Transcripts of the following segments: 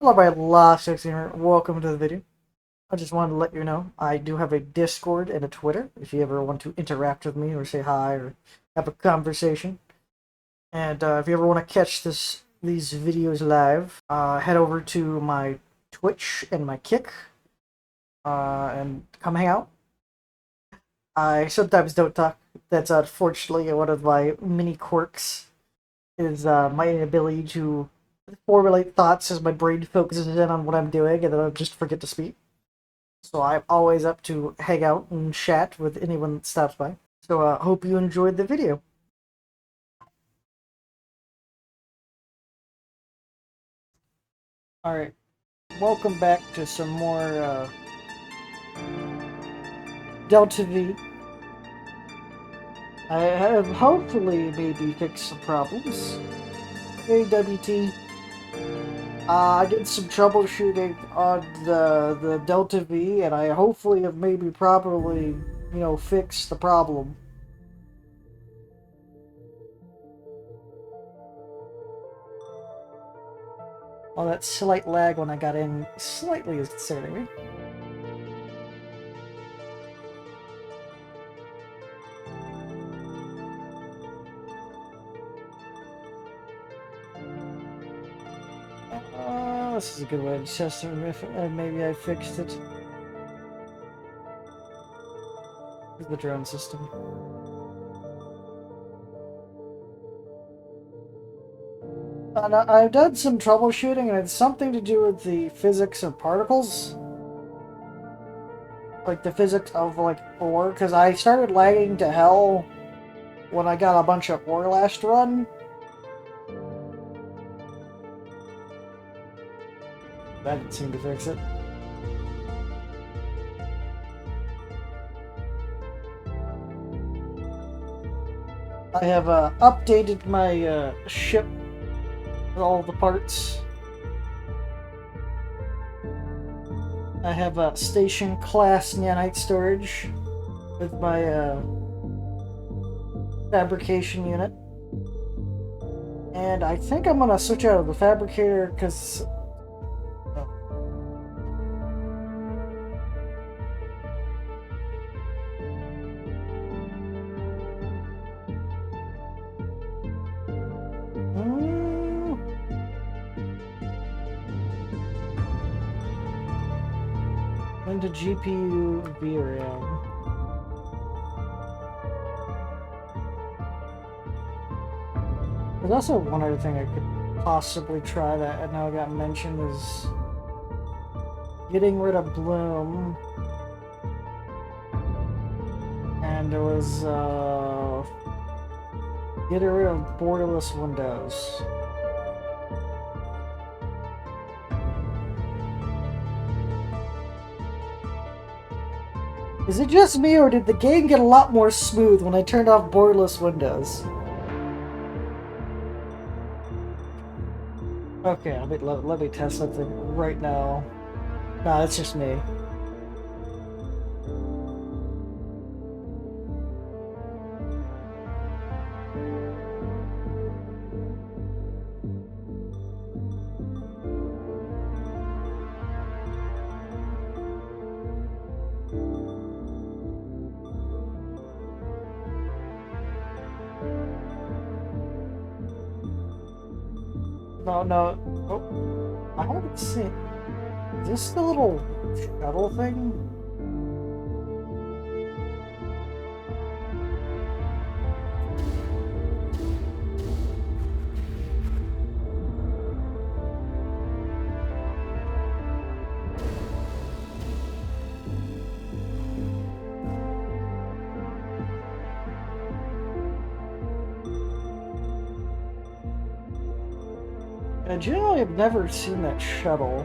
Hello, my last gamer. Welcome to the video. I just wanted to let you know I do have a Discord and a Twitter if you ever want to interact with me or say hi or have a conversation. And if you ever want to catch these videos live, head over to my Twitch and my Kick and come hang out. I sometimes don't talk. That's unfortunately one of my mini quirks. Is my inability to formulate thoughts as my brain focuses in on what I'm doing, and then I'll just forget to speak. So I'm always up to hang out and chat with anyone that stops by. So hope you enjoyed the video. Alright, welcome back to some more Delta V. I have hopefully maybe fixed some problems. Hey WT. I did some troubleshooting on the Delta V, and I hopefully have maybe properly, fixed the problem. Well, that slight lag when I got in slightly is concerning me. This is a good way to test if maybe I fixed it. Here's the drone system. And I've done some troubleshooting, and it's something to do with the physics of particles. Like the physics of, like, ore, because I started lagging to hell when I got a bunch of ore last run. That didn't seem to fix it. I have updated my ship with all the parts. I have a station class nanite storage with my fabrication unit. And I think I'm gonna switch out of the fabricator because into GPU VRAM. There's also one other thing I could possibly try that I know got mentioned is getting rid of Bloom. And there was getting rid of borderless windows. Is it just me, or did the game get a lot more smooth when I turned off borderless windows? Okay, let me test something right now. Nah, it's just me. No. Oh, I haven't seen. Is this the little shuttle thing? I generally have never seen that shuttle.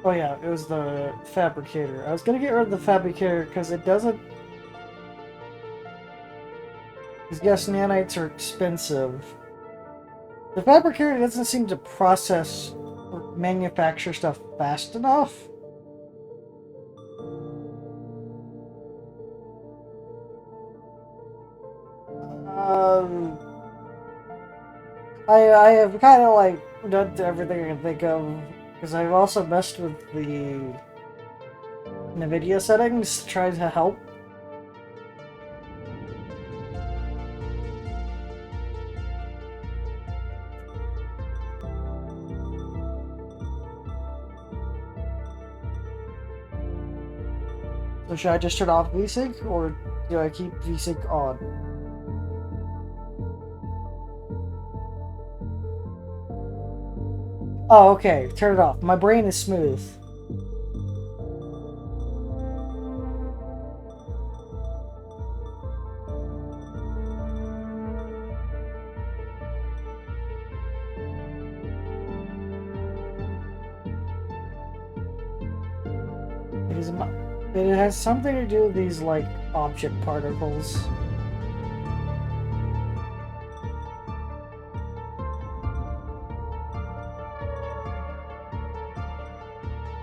Oh yeah, it was the fabricator. I was gonna get rid of the fabricator because it doesn't. These gas nanites are expensive. The fabricator doesn't seem to process or manufacture stuff fast enough. Um, I have kind of like done everything I can think of because I've also messed with the NVIDIA settings to try to help. So should I just turn off VSync or do I keep VSync on? Oh, okay. Turn it off. My brain is smooth. It has something to do with these, like, object particles.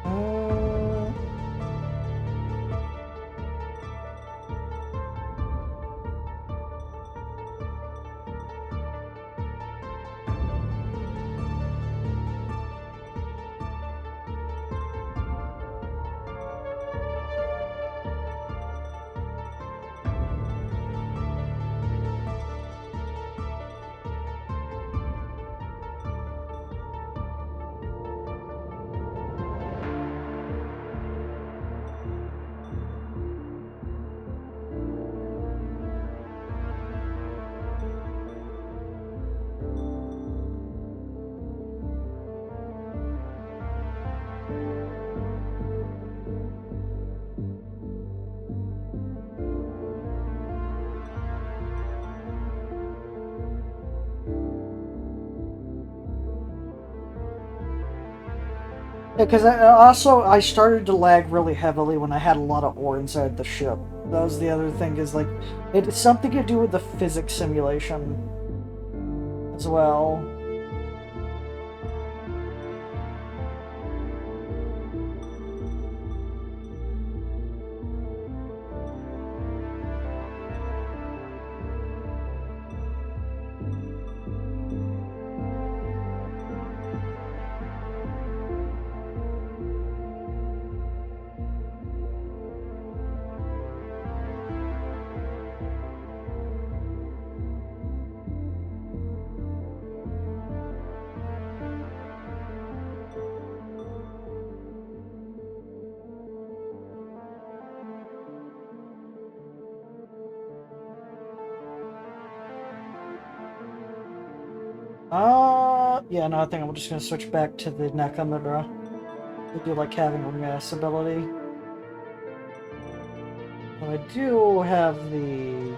Uh, Yeah, because I started to lag really heavily when I had a lot of ore inside the ship. That was the other thing, is like, it's something to do with the physics simulation as well. Yeah, no, I think I'm just gonna switch back to the Nakamura. I do like having a mass ability. I do have the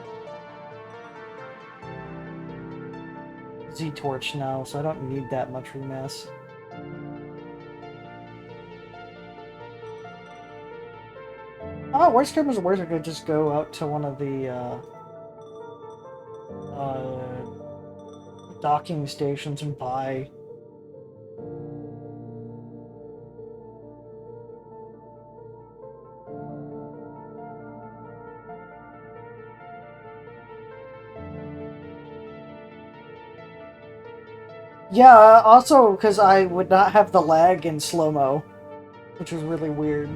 Z-Torch now, so I don't need that much remass. Oh, worst comes to worst, I could just go out to one of the docking stations and buy. Yeah, also because I would not have the lag in slow-mo, which was really weird.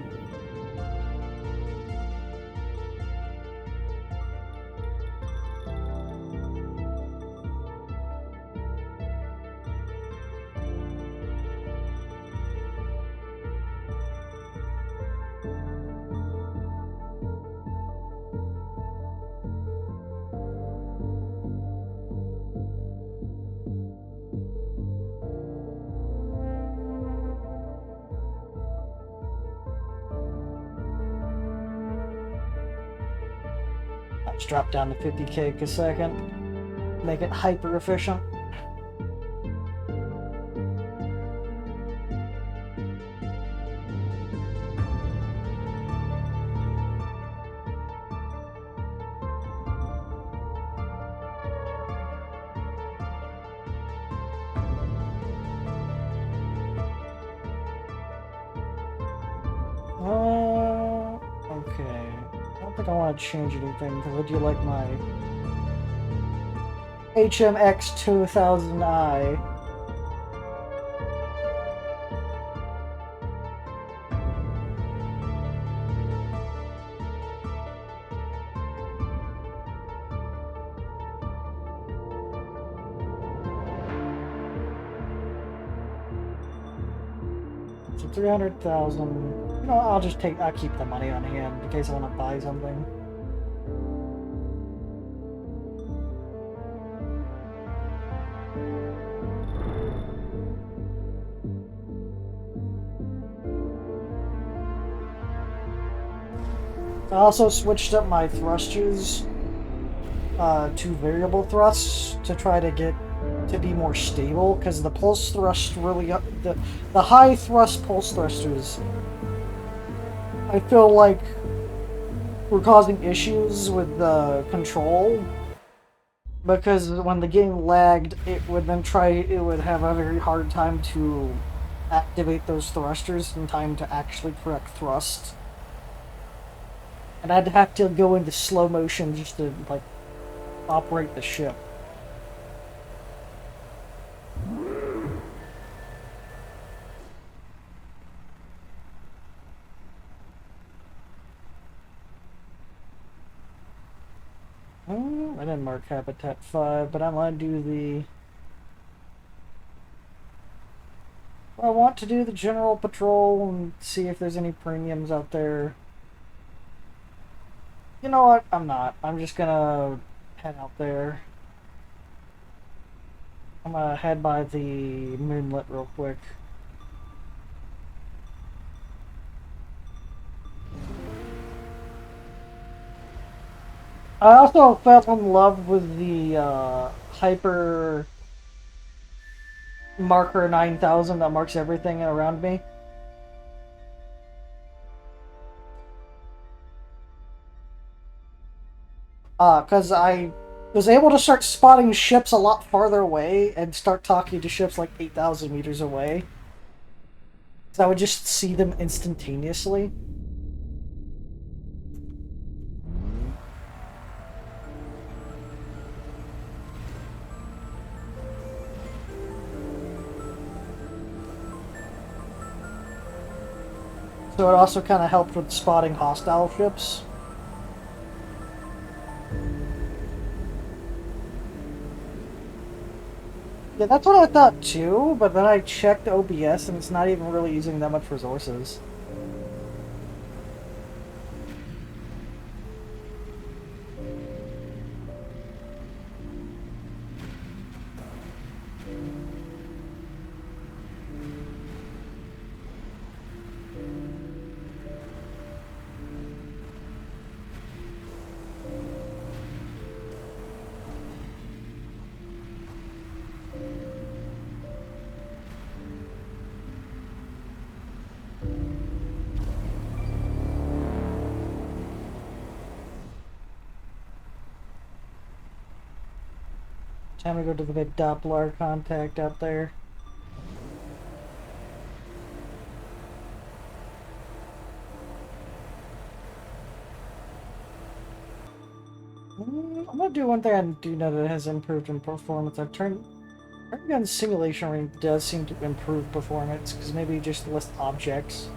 Let's drop down to 50k a second. Make it hyper efficient. Okay. I don't think I want to change anything because I do like my HMX 2000i. So 300,000. You know, I'll keep the money on hand in case I want to buy something. I also switched up my thrusters to variable thrusts to try to get to be more stable because the pulse thrust really the high thrust pulse thrusters I feel like were causing issues with the control because when the game lagged it would have a very hard time to activate those thrusters in time to actually correct thrust, and I'd have to go into slow motion just to like operate the ship. I didn't mark Habitat 5, but I'm gonna do the... I want to do the general patrol and see if there's any premiums out there. You know what? I'm not. I'm just gonna head out there. I'm gonna head by the moonlet real quick. I also fell in love with the Hyper Marker 9000 that marks everything around me. Because I was able to start spotting ships a lot farther away and start talking to ships like 8,000 meters away. So I would just see them instantaneously. So it also kind of helped with spotting hostile ships. Yeah, that's what I thought too, but then I checked OBS and it's not even really using that much resources. Time to go to the big Doppler contact out there. I'm gonna do one thing I do know that has improved in performance. Turn gun simulation range does seem to improve performance because maybe just less objects.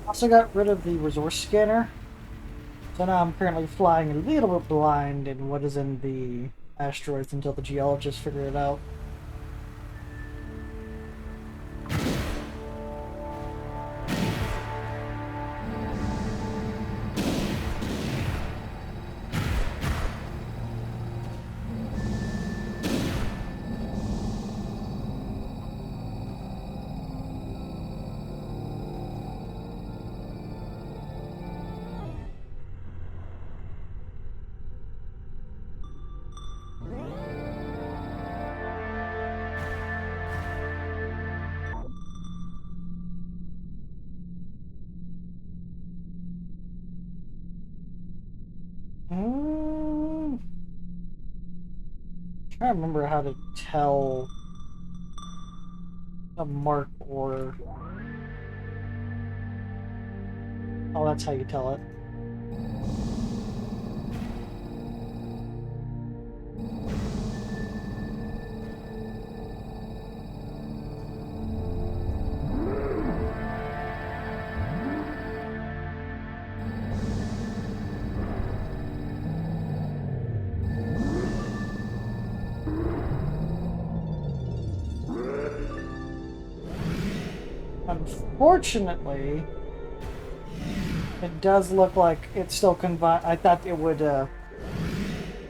Also got rid of the resource scanner, So now I'm currently flying a little bit blind in what is in the asteroids until the geologists figure it out. Trying to remember how to tell a mark or... Oh, that's how you tell it. Unfortunately, it does look like it's still confined. I thought it would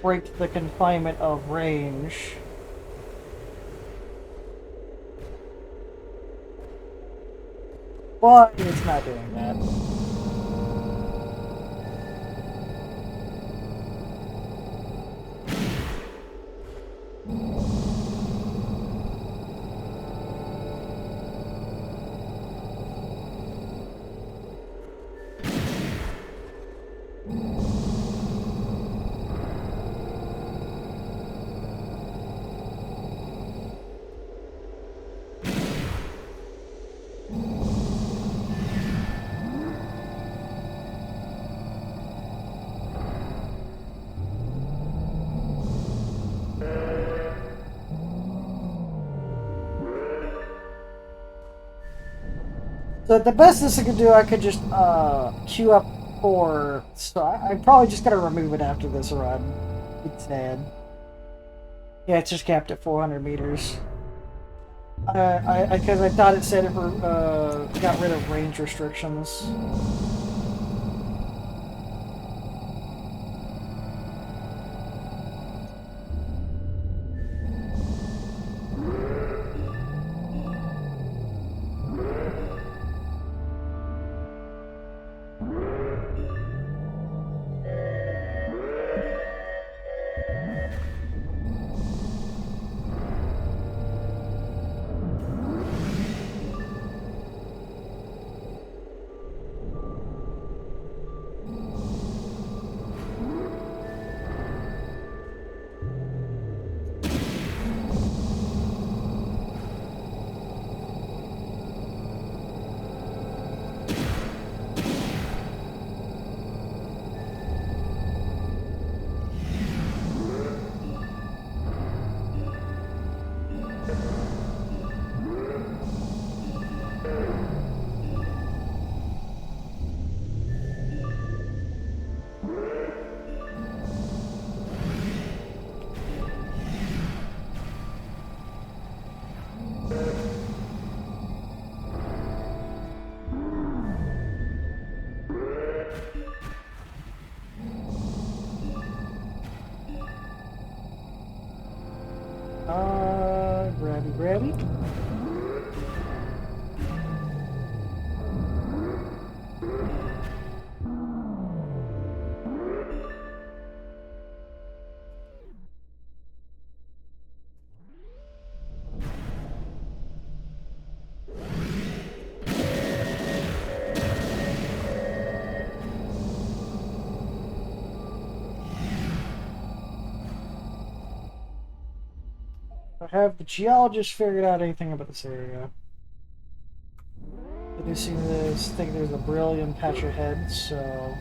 break the confinement of range. But it's not doing that. So the best this could do, I could just queue up for... So I probably just gotta remove it after this run. It's sad. Yeah, it's just capped at 400 meters. Because I thought it said it got rid of range restrictions. Grabby. Have the geologists figured out anything about this area? They seem to think there's a brilliant patch ahead, so...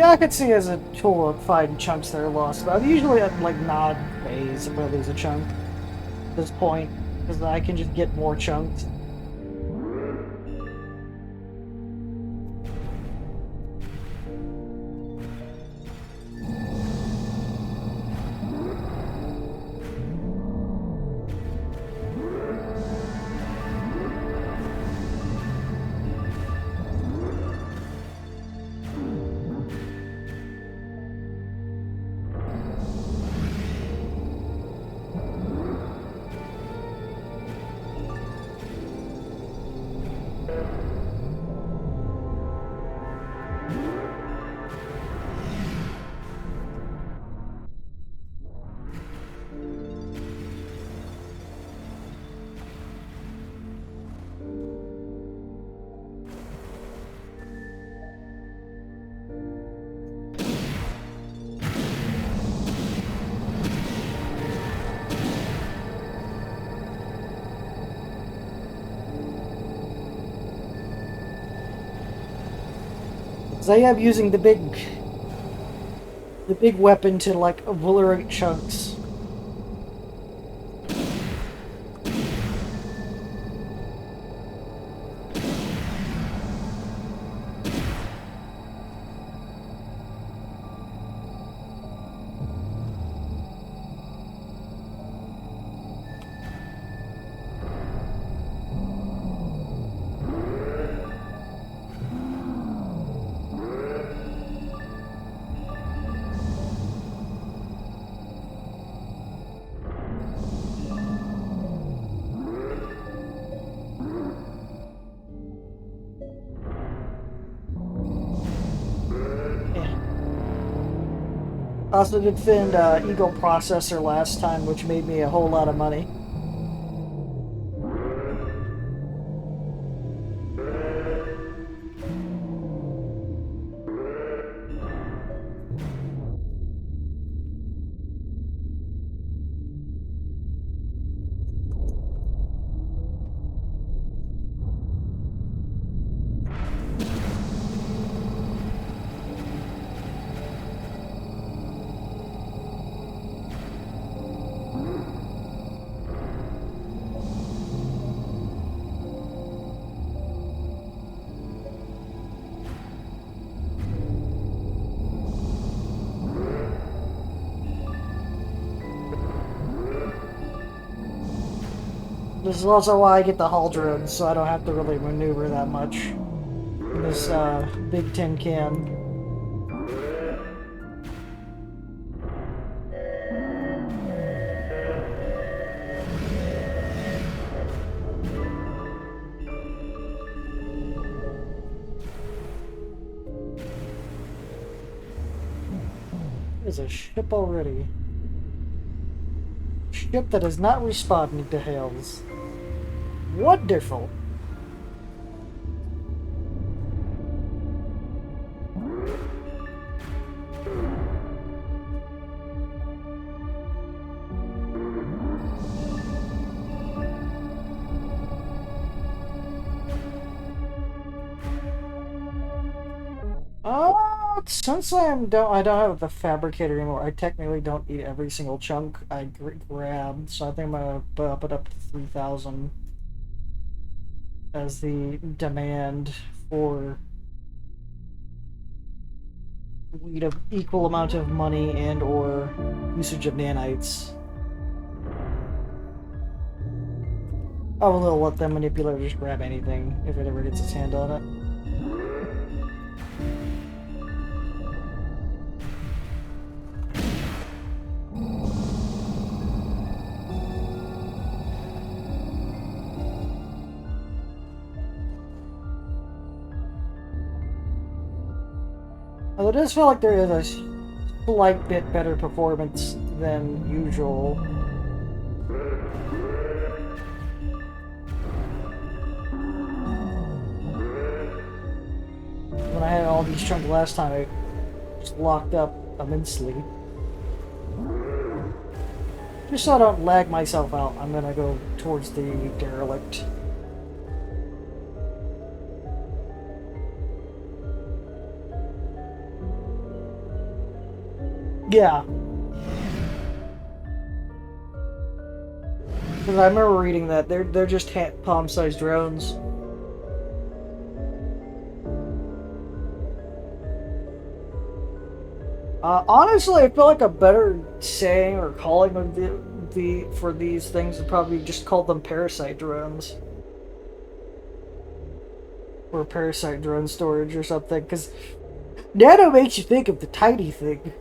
Yeah, I could see it as a tool of finding chunks that are lost, but I'm usually at like nod phase if I lose a chunk at this point, because I can just get more chunks. Because I am using the big weapon to like obliterate chunks. Also did find Eagle Processor last time, which made me a whole lot of money. This is also why I get the hull drones, so I don't have to really maneuver that much in this big tin can. There's a ship already. Ship that is not responding to hails. Wonderful. Since I don't have the fabricator anymore, I technically don't eat every single chunk I grab, so I think I'm gonna bump it up to 3,000 as the demand for we need an equal amount of money and or usage of nanites. I will let them manipulate or just grab anything if it ever gets its hand on it. Although it does feel like there is a slight bit better performance than usual. When I had all these chunks last time, it just locked up immensely. Just so I don't lag myself out, I'm gonna go towards the derelict. Yeah. Because I remember reading that they're just palm-sized drones. Honestly, I feel like a better saying or calling of the for these things would probably just call them parasite drones or parasite drone storage or something. Because nano makes you think of the tiny thing.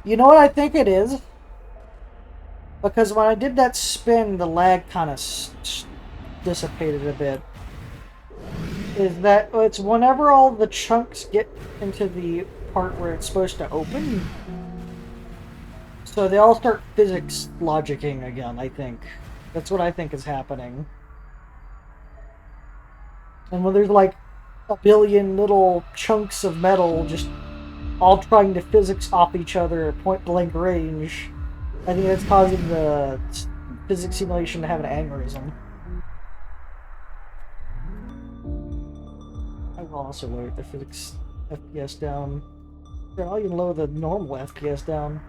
You know what I think it is? Because when I did that spin, the lag kind of dissipated a bit. Is that it's whenever all the chunks get into the part where it's supposed to open, so they all start physics logicking again, I think. That's what I think is happening. And when there's like a billion little chunks of metal just all trying to physics off each other at point blank range, I think that's causing the physics simulation to have an aneurysm. I will also lower the physics FPS down. I'll even lower the normal FPS down.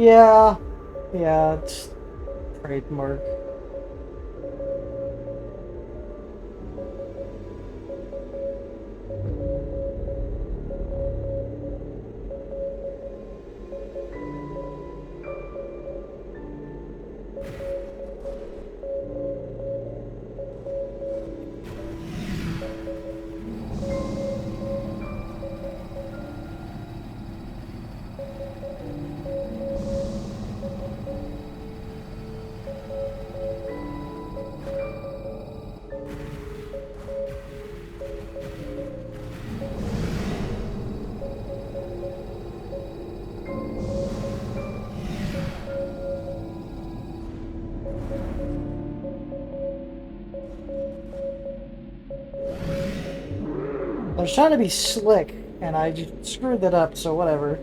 Yeah, it's trademark. I was trying to be slick, and I just screwed that up, so whatever.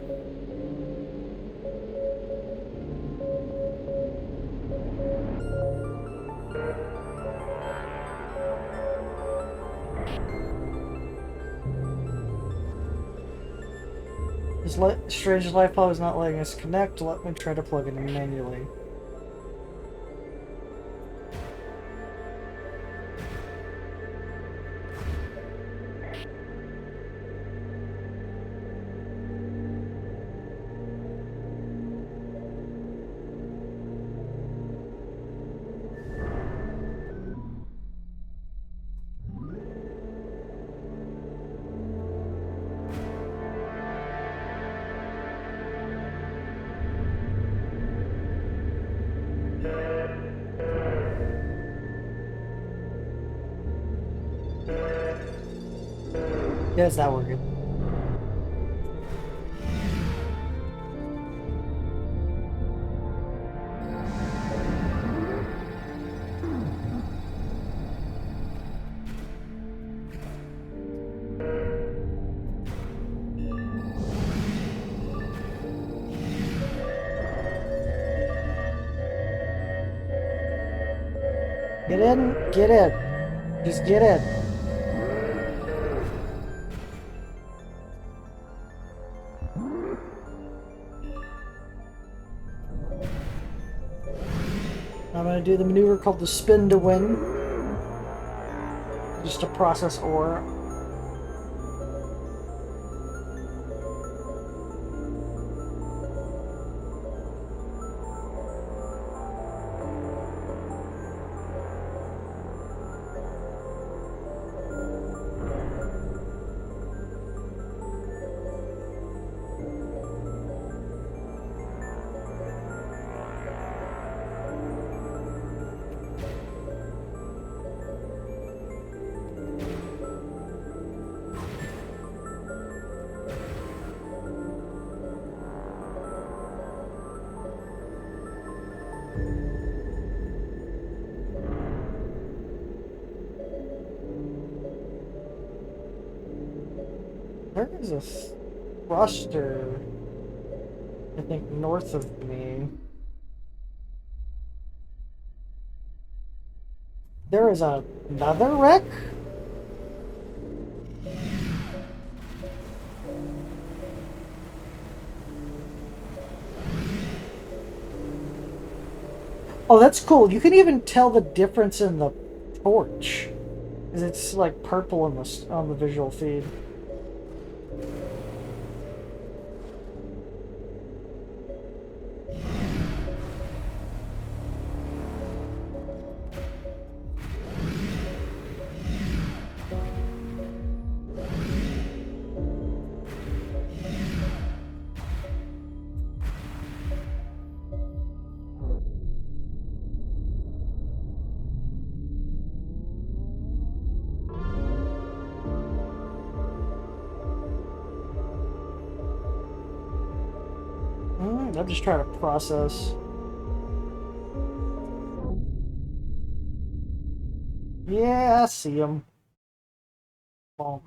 This strange life pod is not letting us connect. Let me try to plug it in manually. Yeah, it's not working. Get in, get in. Just get in. I'm going to do the maneuver called the spin to win. Just to process ore. There is a thruster, I think, north of me. There is another wreck? Oh, that's cool. You can even tell the difference in the torch. Because it's like purple on the visual feed. I'm just trying to process. Yeah, I see him. Bonk.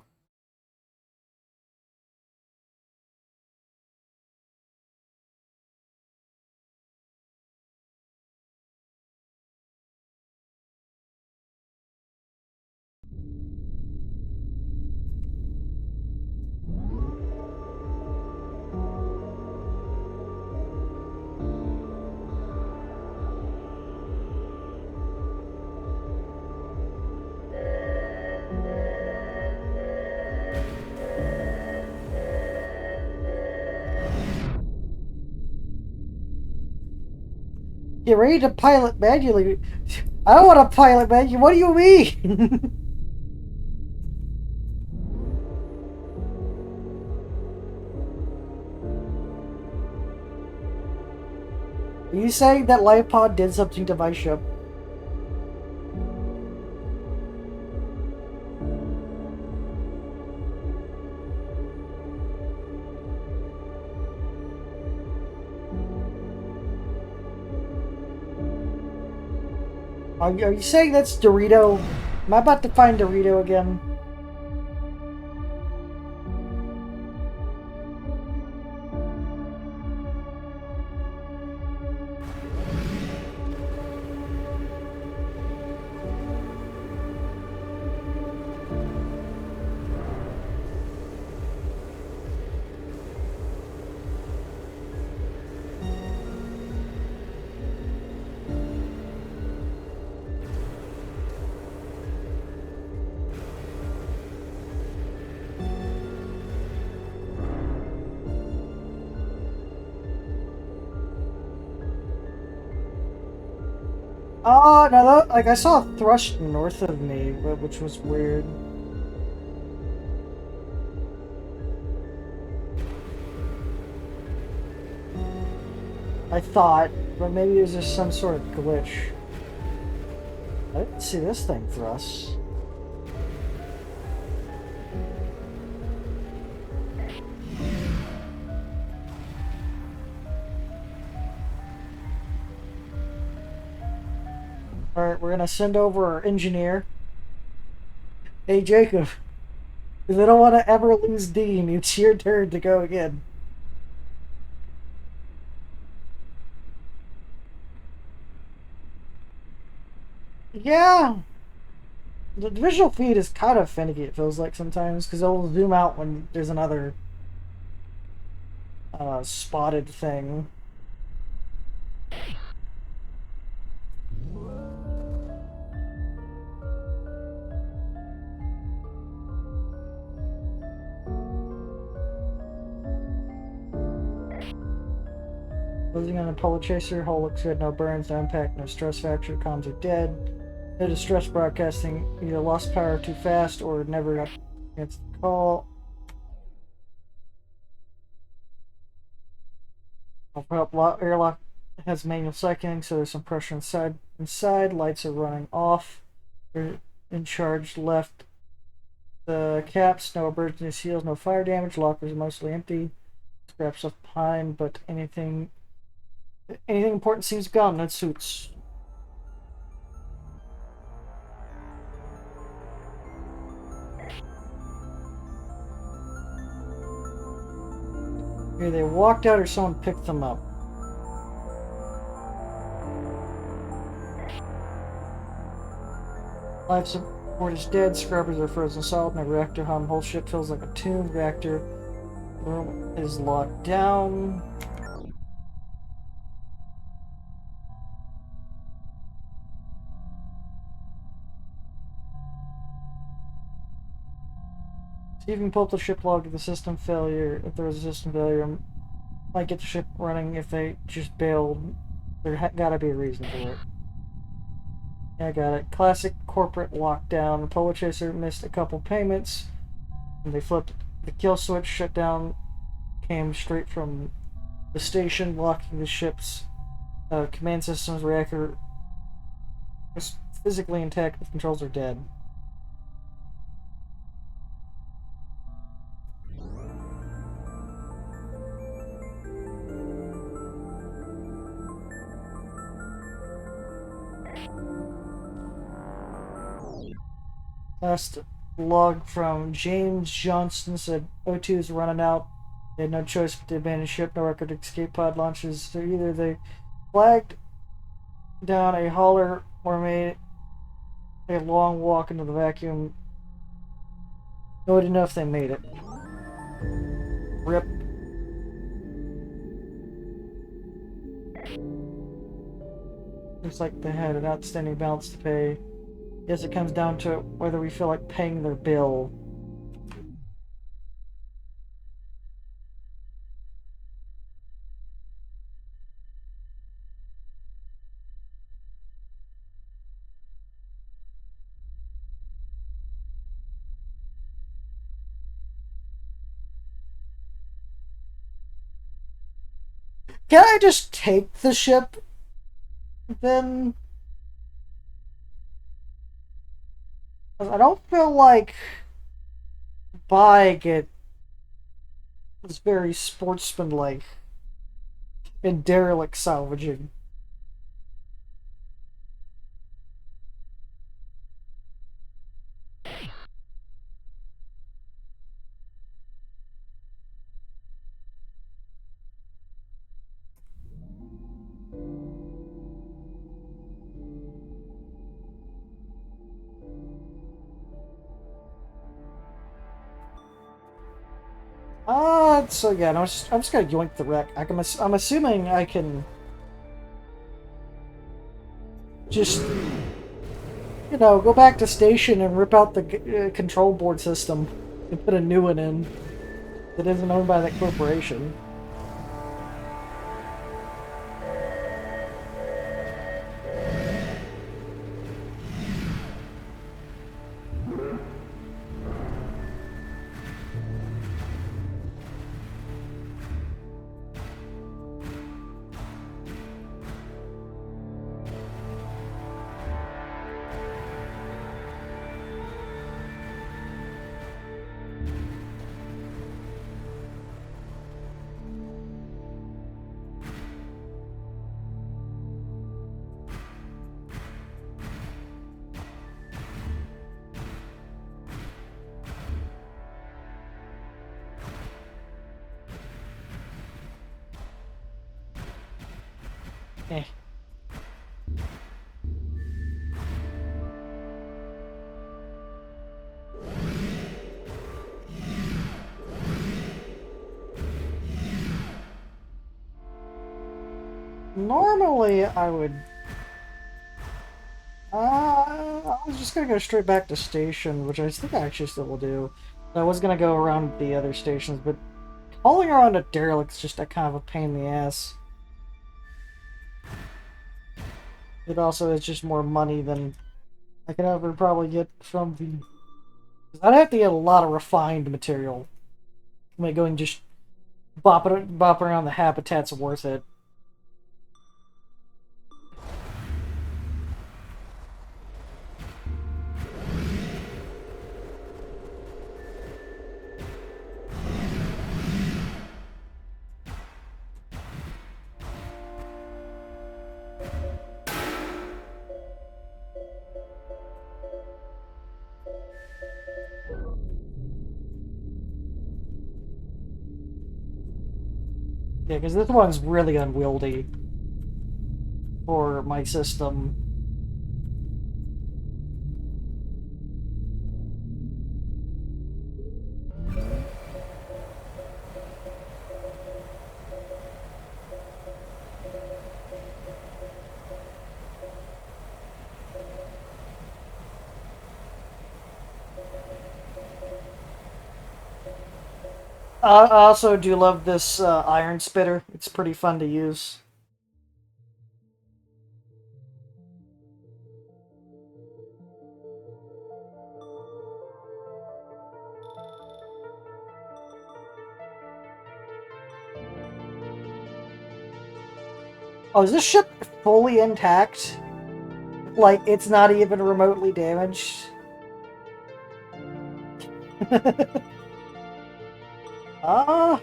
Get ready to pilot manually. I don't want to pilot manually. What do you mean? Are you saying that LifePod did something to my ship? Are you saying that's Dorito? Am I about to find Dorito again? Oh, no, like I saw a thrush north of me, which was weird. I thought, but maybe it was just some sort of glitch. I didn't see this thing thrust. Alright, we're gonna send over our engineer. Hey, Jacob. If they don't want to ever lose Dean, it's your turn to go again. Yeah. The visual feed is kind of finicky, it feels like sometimes, because it'll zoom out when there's another spotted thing. Closing on a Apollo Chaser, hull looks good, no burns, no impact, no stress fracture, comms are dead. No distress broadcasting, either lost power too fast or never got against the call. Airlock has manual cycling, so there's some pressure inside. Lights are running off. They're in charge left. The caps, no emergency seals, no fire damage. Lockers mostly empty. Scrap stuff behind, but anything important seems gone. No suits. Either they walked out or someone picked them up. Life support is dead, scrubbers are frozen solid, and the reactor hum. Whole ship feels like a tomb. Reactor room is locked down. See if you can pull up the ship log of the system failure. If there was a system failure, might get the ship running. If they just bailed, there gotta be a reason for it. Yeah, I got it. Classic corporate lockdown. The Polo Chaser missed a couple payments, and they flipped the kill switch. Shutdown came straight from the station, locking the ship's command systems. Reactor is physically intact, but the controls are dead. Last log from James Johnston said O2 is running out. They had no choice but to abandon ship. No record of escape pod launches. So either they flagged down a hauler or made a long walk into the vacuum. Nobody know if they made it. Rip. Looks like they had an outstanding balance to pay. Yes, it comes down to whether we feel like paying their bill. Can I just take the ship then? I don't feel like buying it is very sportsmanlike and derelict salvaging. So yeah, no, I'm just gonna yoink the wreck. I'm assuming I can just, go back to station and rip out the control board system and put a new one in that isn't owned by that corporation. Eh. Normally, I would. I was just gonna go straight back to station, which I think I actually still will do. I was gonna go around the other stations, but hauling around a derelict's just a kind of a pain in the ass. It also is just more money than I could ever probably get from the. I'd have to get a lot of refined material. Like going just bopping around the habitat's worth it. Yeah, because this one's really unwieldy for my system. I also do love this iron spitter. It's pretty fun to use. Oh, is this ship fully intact? Like, it's not even remotely damaged? Ah.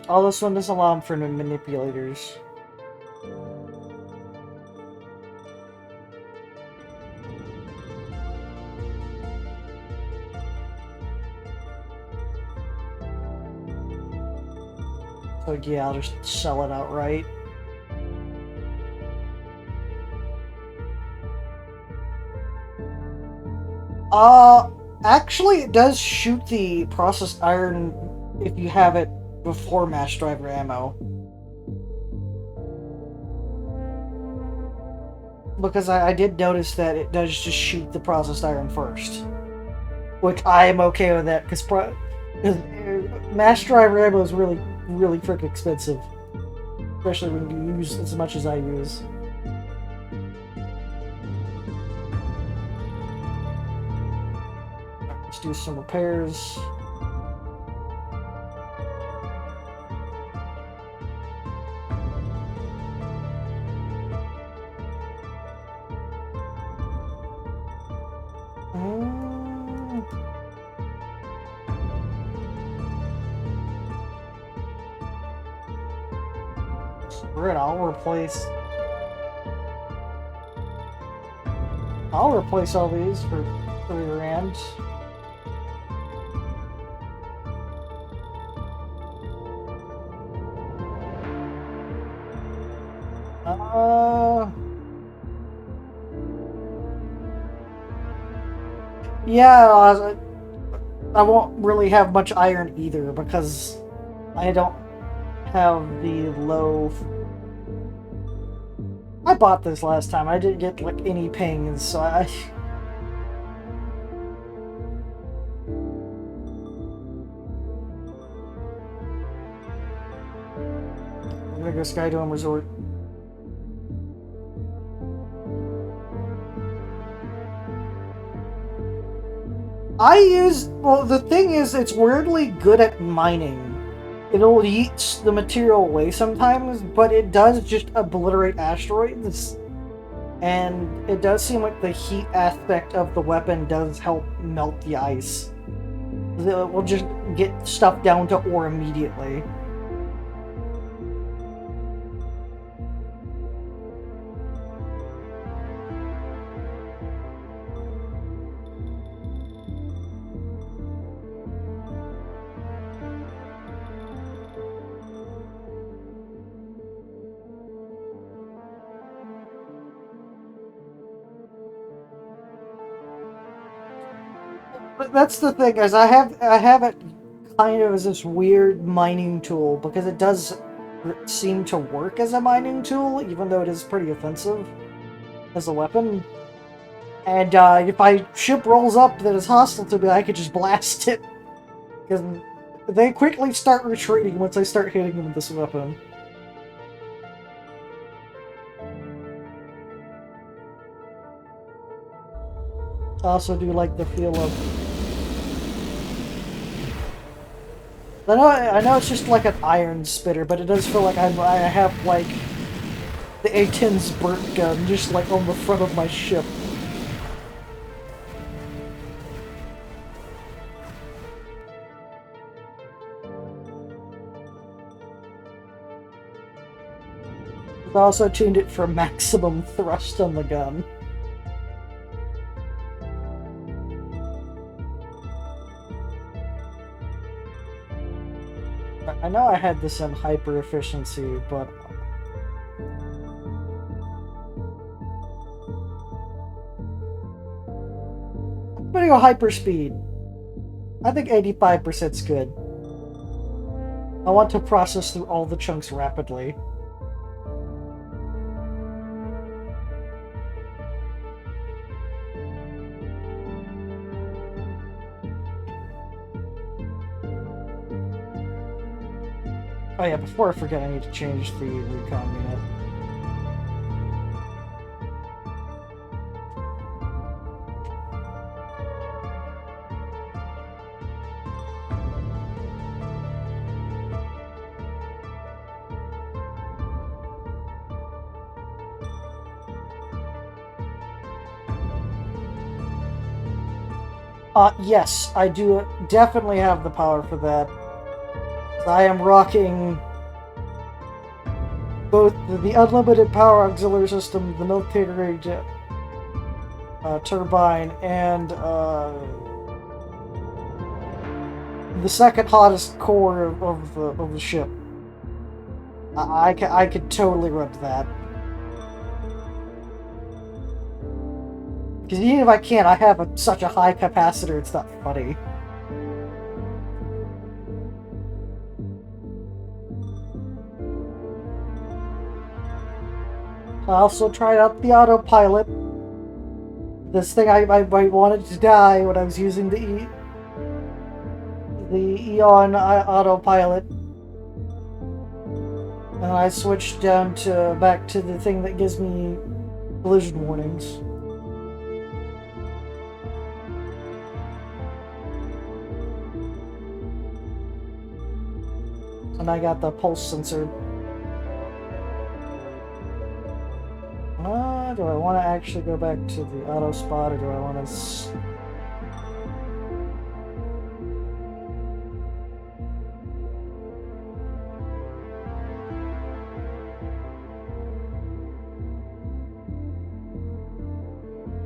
Oh, this one doesn't allow for the manipulators. So yeah, I'll just sell it outright. Actually, it does shoot the processed iron if you have it before mass driver ammo. Because I did notice that it does just shoot the processed iron first. Which I am okay with that, because mass driver ammo is really, really freaking expensive. Especially when you use as much as I use. Let's do some repairs. Screw it, I'll replace all these for $3 grand. Yeah, I won't really have much iron either because I don't have the low. I bought this last time. I didn't get like any pings, so I. I'm gonna go Skydome Resort. Well, the thing is, it's weirdly good at mining. It'll eat the material away sometimes, but it does just obliterate asteroids. And it does seem like the heat aspect of the weapon does help melt the ice. It will just get stuff down to ore immediately. But that's the thing, is I have it kind of as this weird mining tool, because it does seem to work as a mining tool, even though it is pretty offensive as a weapon. And if my ship rolls up that is hostile to me, I could just blast it. Because they quickly start retreating once I start hitting them with this weapon. I also do like the feel of... I know it's just like an iron spitter, but it does feel like I have like the A10's burnt gun just like on the front of my ship. I also tuned it for maximum thrust on the gun. I know I had this in hyper efficiency, but I'm gonna go hyper speed. I think 85% is good. I want to process through all the chunks rapidly. Oh yeah, before I forget, I need to change the recon unit. Yes, I do definitely have the power for that. I am rocking both the unlimited power auxiliary system, the military turbine, and the second hottest core of the ship. I could totally run that. Because even if I can't, I have such a high capacitor, it's not funny. I also tried out the autopilot. This thing I wanted to die when I was using the Eon autopilot. And I switched down to back to the thing that gives me collision warnings. And I got the pulse sensor. Do I want to actually go back to the auto spot, or do I want to...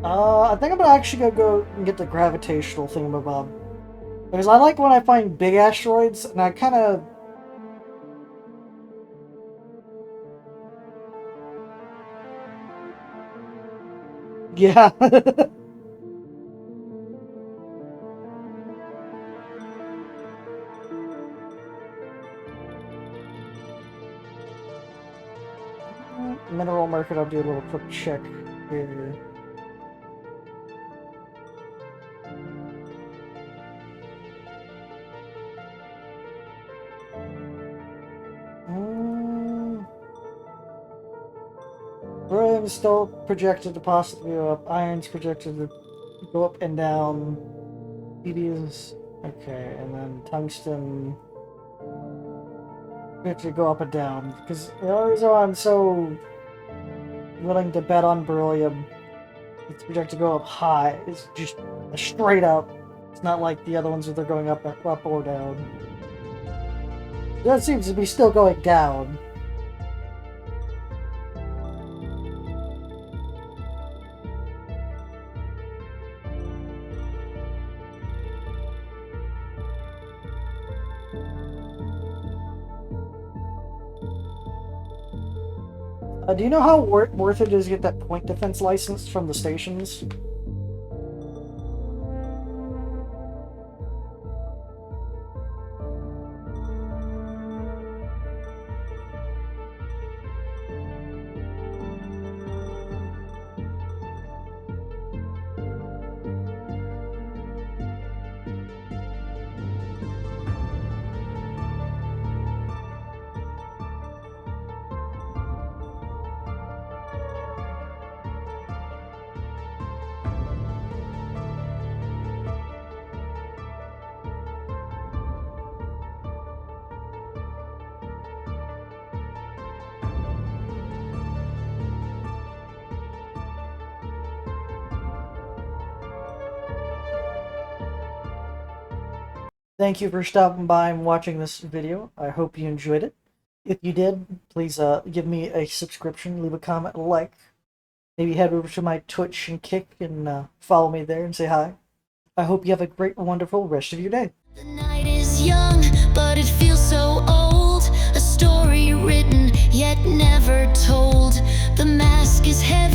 I think I'm gonna actually go and get the gravitational thingamabob. Because I like when I find big asteroids, and I kind of... Yeah. Mineral market, I'll do a little quick check here. Beryllium is still projected to possibly go up. Iron's projected to go up and down. Is okay, and then tungsten projected to go up and down. Because the only reason why I'm so willing to bet on beryllium, it's projected to go up high. It's just straight up. It's not like the other ones where they're going up or down. That seems to be still going down. Do you know how worth it is to get that point defense license from the stations? Thank you for stopping by and watching this video. I hope you enjoyed it. If you did, please give me a subscription, leave a comment, a like. Maybe head over to my Twitch and Kick and follow me there and say hi. I hope you have a great, wonderful rest of your day. The night is young, but it feels so old. A story written, yet never told. The mask is heavy.